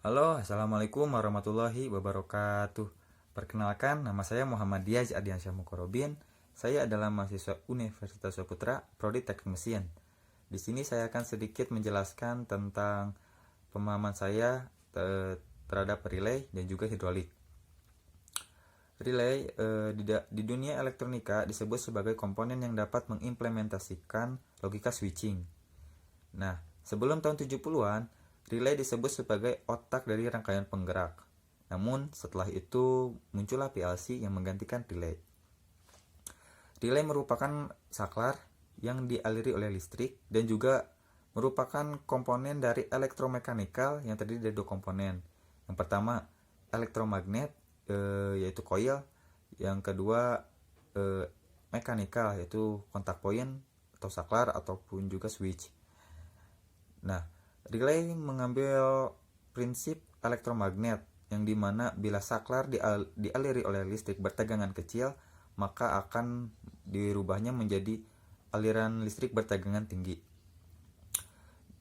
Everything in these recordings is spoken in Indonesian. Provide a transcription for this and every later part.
Halo, Assalamualaikum warahmatullahi wabarakatuh. Perkenalkan, nama saya Muhammad Diaz Ardiansyah Mukorobin. Saya adalah mahasiswa Universitas Saputra, Prodi Teknik Mesin. Di sini saya akan sedikit menjelaskan tentang pemahaman saya terhadap relay dan juga hidrolik. Relay di dunia elektronika disebut sebagai komponen yang dapat mengimplementasikan logika switching. Nah, sebelum tahun 70-an, relay disebut sebagai otak dari rangkaian penggerak. Namun, setelah itu muncullah PLC yang menggantikan relay. Relay merupakan saklar yang dialiri oleh listrik dan juga merupakan komponen dari elektromekanikal yang terdiri dari dua komponen. Yang pertama, elektromagnet yaitu coil, yang kedua mekanikal yaitu kontak point atau saklar ataupun juga switch. Nah, relay mengambil prinsip elektromagnet yang dimana bila saklar dialiri oleh listrik bertegangan kecil, maka akan dirubahnya menjadi aliran listrik bertegangan tinggi.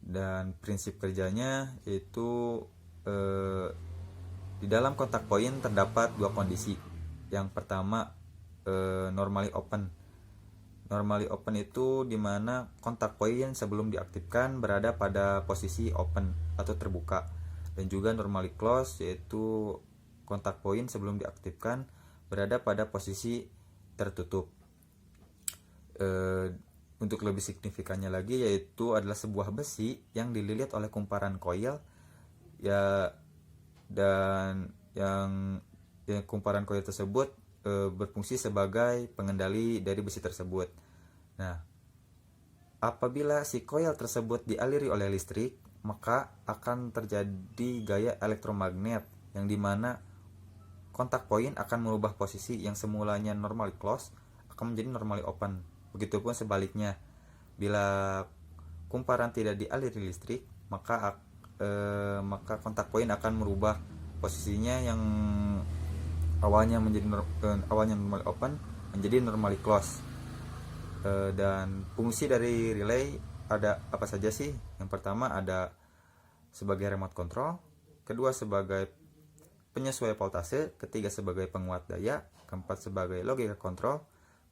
Dan prinsip kerjanya yaitu di dalam kontak point terdapat dua kondisi. Yang pertama, normally open. Normally open itu dimana kontak point sebelum diaktifkan berada pada posisi open atau terbuka, dan juga normally close yaitu kontak point sebelum diaktifkan berada pada posisi tertutup. Untuk lebih signifikannya lagi yaitu adalah sebuah besi yang dililit oleh kumparan coil ya, dan yang kumparan coil tersebut berfungsi sebagai pengendali dari besi tersebut. Nah, apabila si coil tersebut dialiri oleh listrik, maka akan terjadi gaya elektromagnet yang dimana kontak point akan merubah posisi yang semulanya normally close akan menjadi normally open. Begitupun sebaliknya, bila kumparan tidak dialiri listrik, maka kontak point akan merubah posisinya yang awalnya normally open menjadi normally close. Dan fungsi dari relay ada apa saja sih? Yang pertama ada sebagai remote control, kedua sebagai penyesuai voltase, ketiga sebagai penguat daya, keempat sebagai logika control,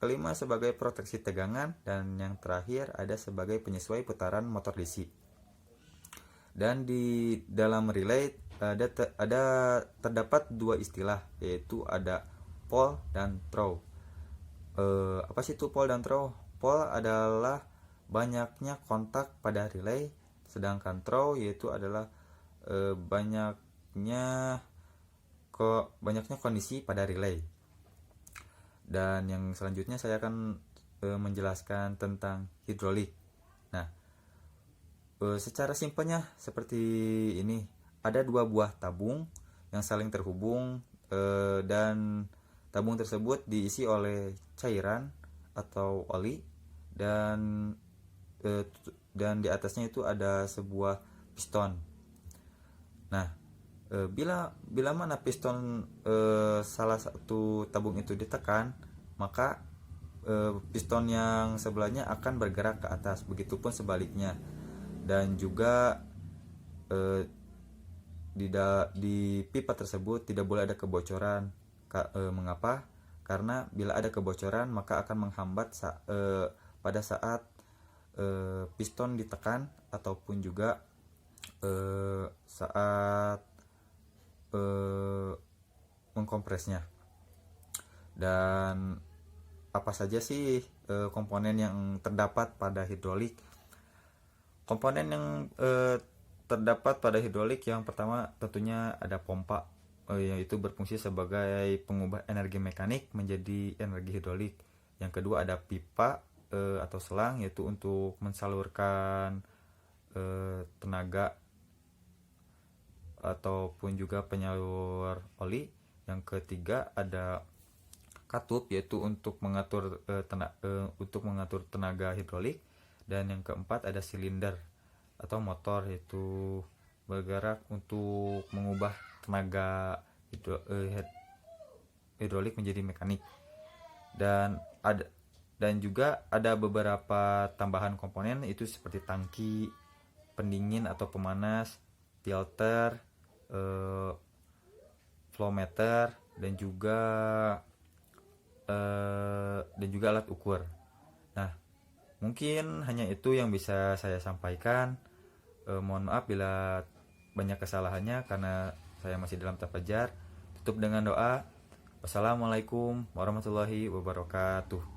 kelima sebagai proteksi tegangan, dan yang terakhir ada sebagai penyesuai putaran motor DC. Dan di dalam relay terdapat dua istilah, yaitu ada pole dan throw. Apa sih itu pole dan throw? Pole adalah banyaknya kontak pada relay, sedangkan throw yaitu adalah banyaknya kondisi pada relay. Dan yang selanjutnya saya akan menjelaskan tentang hidrolik. Nah, secara simpelnya seperti ini. Ada dua buah tabung yang saling terhubung, dan tabung tersebut diisi oleh cairan atau oli, dan di atasnya itu ada sebuah piston. Nah, bila mana piston salah satu tabung itu ditekan, maka piston yang sebelahnya akan bergerak ke atas. Begitupun sebaliknya. Dan juga di pipa tersebut tidak boleh ada kebocoran. Mengapa? Karena bila ada kebocoran maka akan menghambat pada saat piston ditekan ataupun juga saat mengkompresnya. Dan apa saja sih komponen yang terdapat pada hidrolik? Komponen yang terdapat pada hidrolik yang pertama tentunya ada pompa, yaitu berfungsi sebagai pengubah energi mekanik menjadi energi hidrolik. Yang kedua ada pipa atau selang, yaitu untuk mensalurkan tenaga ataupun juga penyalur oli. Yang ketiga ada katup, yaitu untuk mengatur tenaga hidrolik. Dan yang keempat ada silinder atau motor, yaitu bergerak untuk mengubah tenaga hidrolik menjadi mekanik. Dan juga ada beberapa tambahan komponen, itu seperti tangki pendingin atau pemanas, filter, eh, flow meter, dan juga alat ukur. Nah, mungkin hanya itu yang bisa saya sampaikan. Mohon maaf bila banyak kesalahannya karena saya masih dalam tahap belajar. Tutup dengan doa. Wassalamualaikum warahmatullahi wabarakatuh.